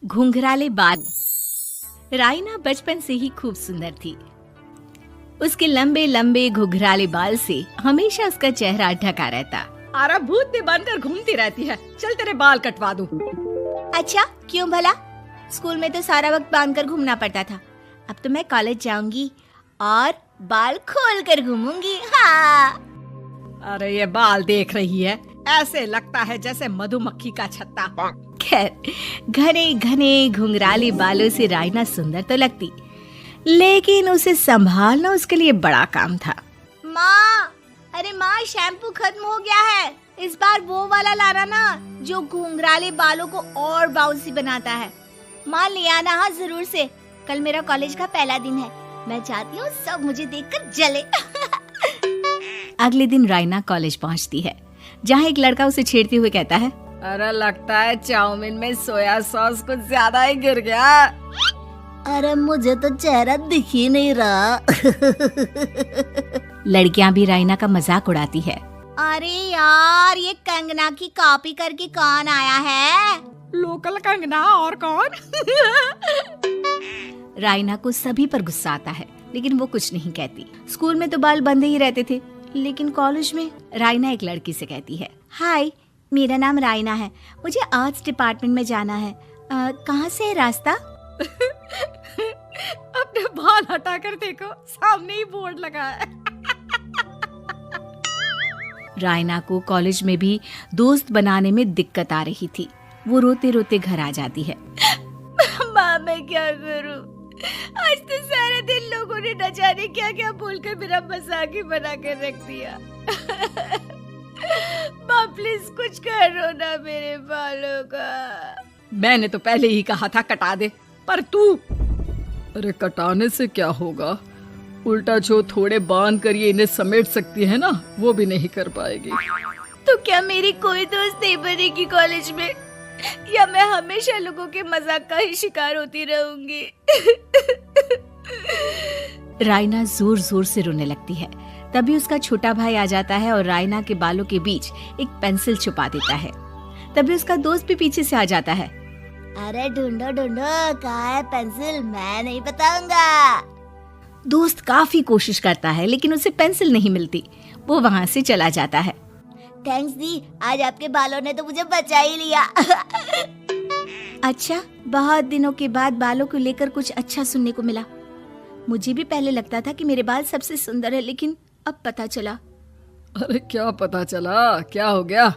घुंघराले बाल। राइना बचपन से ही खूब सुंदर थी। उसके लंबे लंबे घुंघराले बाल से हमेशा उसका चेहरा ढका रहता। अरे भूतनी बनकर घूमती रहती है, चल तेरे बाल कटवा दूं। अच्छा, क्यों भला? स्कूल में तो सारा वक्त बांधकर घूमना पड़ता था। अब तो मैं कॉलेज जाऊंगी और बाल खोलकर घूमूंगी। हाँ। अरे ये बाल देख रही है, ऐसे लगता है जैसे मधुमक्खी का छत्ता। खैर, घने घने घुंघराले बालों से राइना सुंदर तो लगती, लेकिन उसे संभालना उसके लिए बड़ा काम था। माँ, अरे माँ, शैम्पू खत्म हो गया है। इस बार वो वाला लाना ना, जो घुंघराले बालों को और बाउंसी बनाता है। माँ ले आना, हाँ जरूर से। कल मेरा कॉलेज का पहला दिन है, मैं चाहती हूँ सब मुझे देखकर जले। अगले दिन राइना कॉलेज पहुँचती है, जहाँ एक लड़का उसे छेड़ते हुए कहता है, अरे लगता है चाउमीन में सोया सॉस कुछ ज्यादा ही गिर गया। अरे मुझे तो चेहरा दिख ही नहीं रहा। लड़कियां भी राइना का मजाक उड़ाती है। अरे यार, ये कंगना की कॉपी करके कौन आया है? लोकल कंगना और कौन? राइना को सभी पर गुस्सा आता है, लेकिन वो कुछ नहीं कहती। स्कूल में तो बाल बंधे ही रहते थे, लेकिन कॉलेज में राइना एक लड़की से कहती है, हाय, मेरा नाम राइना है, मुझे आर्ट्स डिपार्टमेंट में जाना है। कहाँ से है रास्ता? अपने बाल हटाकर देखो, सामने ही बोर्ड लगा है। राइना को कॉलेज में भी दोस्त बनाने में दिक्कत आ रही थी। वो रोते रोते घर आ जाती है। माँ, मैं क्या करूं? आज तो सारा दिन लोगों ने न जाने क्या क्या बोलकर मेरा मजाक ही बना कर रख दिया। माँ प्लीज कुछ करो ना मेरे बालों का। मैंने तो पहले ही कहा था कटा दे, पर तू। अरे कटाने से क्या होगा, उल्टा जो थोड़े बांध कर ये इन्हें समेट सकती है ना, वो भी नहीं कर पाएगी। तो क्या मेरी कोई दोस्त नहीं बनेगी कॉलेज में, या मैं हमेशा लोगों के मजाक का ही शिकार होती रहूंगी? राइना जोर जोर से रोने लगती है। तभी उसका छोटा भाई आ जाता है और राइना के बालों के बीच एक पेंसिल छुपा देता है। तभी उसका दोस्त भी पीछे से आ जाता है। अरे ढूंढो ढूंढो, कहाँ है पेंसिल? मैं नहीं बताऊंगा। दोस्त काफी कोशिश करता है, लेकिन उसे पेंसिल नहीं मिलती। वो वहाँ से चला जाता है। थैंक्स दी, आज आपके बालों ने तो मुझे बचा ही लिया। अच्छा, बहुत दिनों के बाद बालों को लेकर कुछ अच्छा सुनने को मिला। मुझे भी पहले लगता था कि मेरे बाल सबसे सुंदर है, लेकिन अब पता चला। अरे क्या पता चला, क्या हो गया?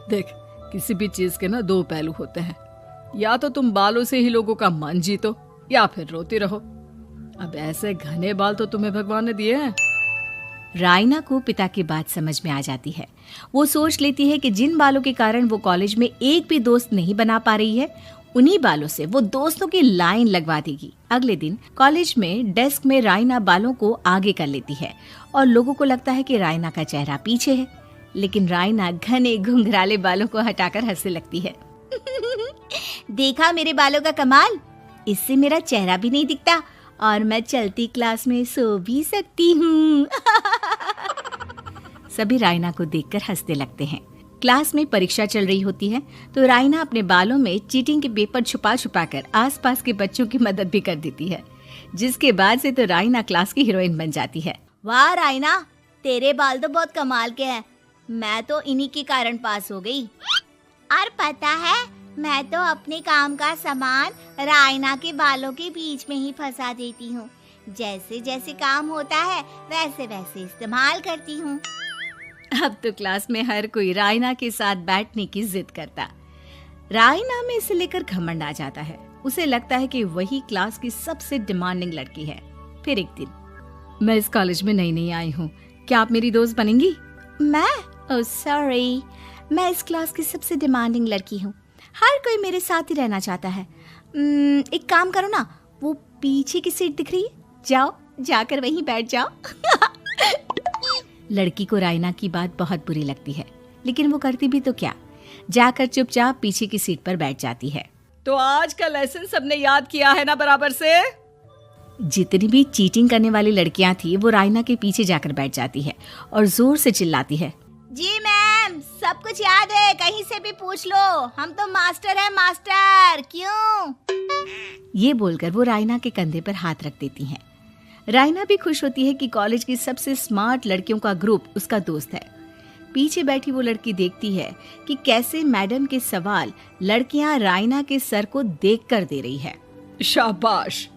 देख, किसी भी चीज के ना दो पहलू होते हैं। या तो तुम बालों से ही लोगों का मन जीतो, या फिर रोती रहो। अब ऐसे घने बाल तो तुम्हें भगवान ने दिए हैं। राइना को पिता की बात समझ में आ जाती है। वो सोच लेती है कि जिन बालों के कारण वो कॉलेज में एक भी दोस्त नहीं बना पा रही है, उन्हीं बालों से वो दोस्तों की लाइन लगवा देगी। अगले दिन कॉलेज में डेस्क में राइना बालों को आगे कर लेती है और लोगों को लगता है कि राइना का चेहरा पीछे है, लेकिन राइना घने घुंघराले बालों को हटाकर हंसने लगती है। देखा मेरे बालों का कमाल, इससे मेरा चेहरा भी नहीं दिखता और मैं चलती क्लास में सो भी सकती हूँ। सभी राइना को देखकर हंसने लगते हैं। क्लास में परीक्षा चल रही होती है, तो राइना अपने बालों में चीटिंग के पेपर छुपा छुपा कर आसपास के बच्चों की मदद भी कर देती है, जिसके बाद से तो राइना क्लास की हीरोइन बन जाती है। वाह राइना, तेरे बाल तो बहुत कमाल के हैं। मैं तो इन्हीं के कारण पास हो गई। और पता है, मैं तो अपने काम का सामान राइना के बालों के बीच में ही फंसा देती हूँ। जैसे जैसे काम होता है वैसे वैसे इस्तेमाल करती हूँ। अब तो क्लास में हर कोई राइना के साथ बैठने की जिद करता। राइना में इसे लेकर घमंड आ जाता है। उसे लगता है कि वही क्लास की सबसे डिमांडिंग लड़की है। फिर एक दिन, मैं इस कॉलेज में नई नई आई हूँ, क्या आप मेरी दोस्त बनेंगी? मैं? ओह सॉरी, मैं इस क्लास की सबसे डिमांडिंग लड़की हूँ। हर कोई मेरे साथ ही रहना चाहता है। एक काम करो ना, वो पीछे की सीट दिख रही है, जाओ जाकर वहीं बैठ जाओ। लड़की को राइना की बात बहुत बुरी लगती है, लेकिन वो करती भी तो क्या, जाकर चुपचाप पीछे की सीट पर बैठ जाती है। तो आज का लेसन सबने याद किया है ना बराबर से? जितनी भी चीटिंग करने वाली लड़कियां थी, वो राइना के पीछे जाकर बैठ जाती है और जोर से चिल्लाती है, जी मैम, सब कुछ याद है, कहीं से भी पूछ लो, हम तो मास्टर हैं मास्टर। क्यों? ये बोलकर वो रायना के कंधे पर हाथ रख देती हैं। रायना भी खुश होती है कि कॉलेज की सबसे स्मार्ट लड़कियों का ग्रुप उसका दोस्त है। पीछे बैठी वो लड़की देखती है कि कैसे मैडम के सवाल लड़कियां रायना के सर को देखकर दे रही है। शाबाश,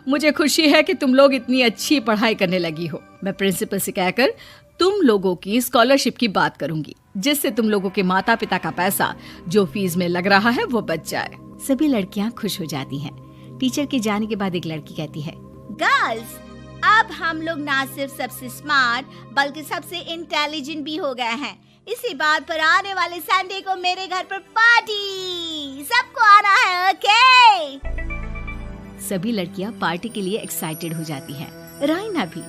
मुझे खुशी है कि तुम लोग इतनी अच्छी पढ़ाई करने लगी हो। मैं प्रिंसिपल से कहकर तुम लोगों की स्कॉलरशिप की बात करूंगी, जिससे तुम लोगों के माता पिता का पैसा जो फीस में लग रहा है वो बच जाए। सभी लड़कियां खुश हो जाती हैं। टीचर के जाने के बाद एक लड़की कहती है, गर्ल्स, अब हम लोग ना सिर्फ सबसे स्मार्ट बल्कि सबसे इंटेलिजेंट भी हो गए हैं। इसी बात पर आने वाले संडे को मेरे घर पर पार्टी, सबको आना है, ओके? सभी लड़कियां पार्टी के लिए एक्साइटेड हो जाती हैं। रायना भी।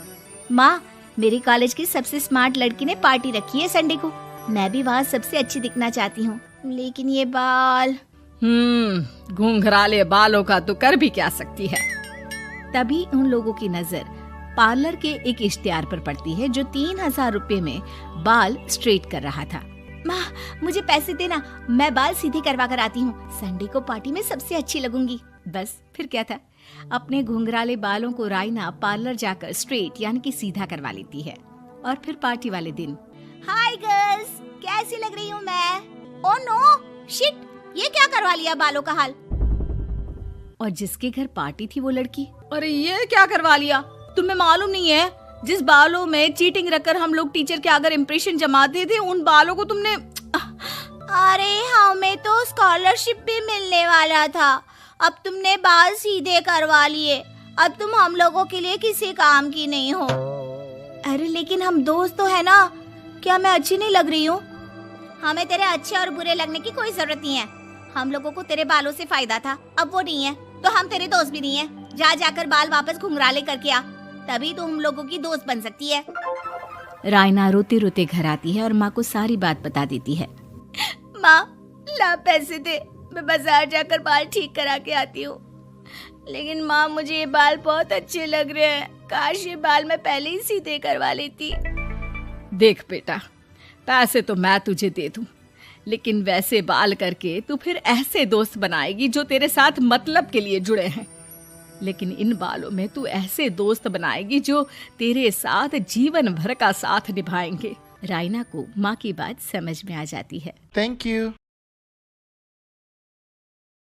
माँ, मेरे कॉलेज की सबसे स्मार्ट लड़की ने पार्टी रखी है संडे को। मैं भी वहाँ सबसे अच्छी दिखना चाहती हूँ, लेकिन ये बाल। घुंघराले बालों का तो कर भी क्या सकती है। तभी उन लोगों की नजर पार्लर के एक इश्तिहार पर पड़ती है जो 3000 रुपए में बाल स्ट्रेट कर रहा था। माँ, मुझे पैसे देना, मैं बाल सीधे करवा कर आती हूँ। संडे को पार्टी में सबसे अच्छी लगूंगी। बस फिर क्या था, अपने घुंघराले बालों को रायना पार्लर जाकर स्ट्रेट यानी कि सीधा करवा लेती है। और फिर पार्टी वाले दिन, हाय गर्ल्स, कैसी लग रही हूँ मैं? ओह नो, शिट, ये क्या करवा लिया बालों का हाल? और जिसके घर पार्टी थी वो लड़की, अरे ये क्या करवा लिया? तुम्हें मालूम नहीं है, जिस बालों में चीटिंग रखकर हम लोग टीचर के अगर इम्प्रेशन जमाते थे, उन बालों को तुमने। अरे हमें तो स्कॉलरशिप भी मिलने वाला था, अब तुमने बाल सीधे करवा लिए। अब तुम हम लोगों के लिए किसी काम की नहीं हो। अरे लेकिन हम दोस्त तो है ना, क्या मैं अच्छी नहीं लग रही हूँ? हमें तेरे अच्छे और बुरे लगने की कोई जरूरत नहीं है। हम लोगों को तेरे बालों से फायदा था, अब वो नहीं है, तो हम तेरे दोस्त भी नहीं है। जा जाकर बाल वापस घुंघराले करके आ, तभी तो हम लोगों की दोस्त बन सकती है। रायना रोते रोते घर आती है और माँ को सारी बात बता देती है। माँ, ला पैसे दे, मैं बाजार जाकर बाल ठीक करा के आती हूँ। लेकिन माँ, मुझे ये बाल बहुत अच्छे लग रहे हैं, काश ये बाल मैं पहले ही सीधे करवा लेती। देख बेटा, पैसे तो मैं तुझे दे दूं, लेकिन वैसे बाल करके तू फिर ऐसे दोस्त बनाएगी जो तेरे साथ मतलब के लिए जुड़े हैं। लेकिन इन बालों में तू ऐसे दोस्त बनाएगी जो तेरे साथ जीवन भर का साथ निभाएंगे। रायना को माँ की बात समझ में आ जाती है। Thank you.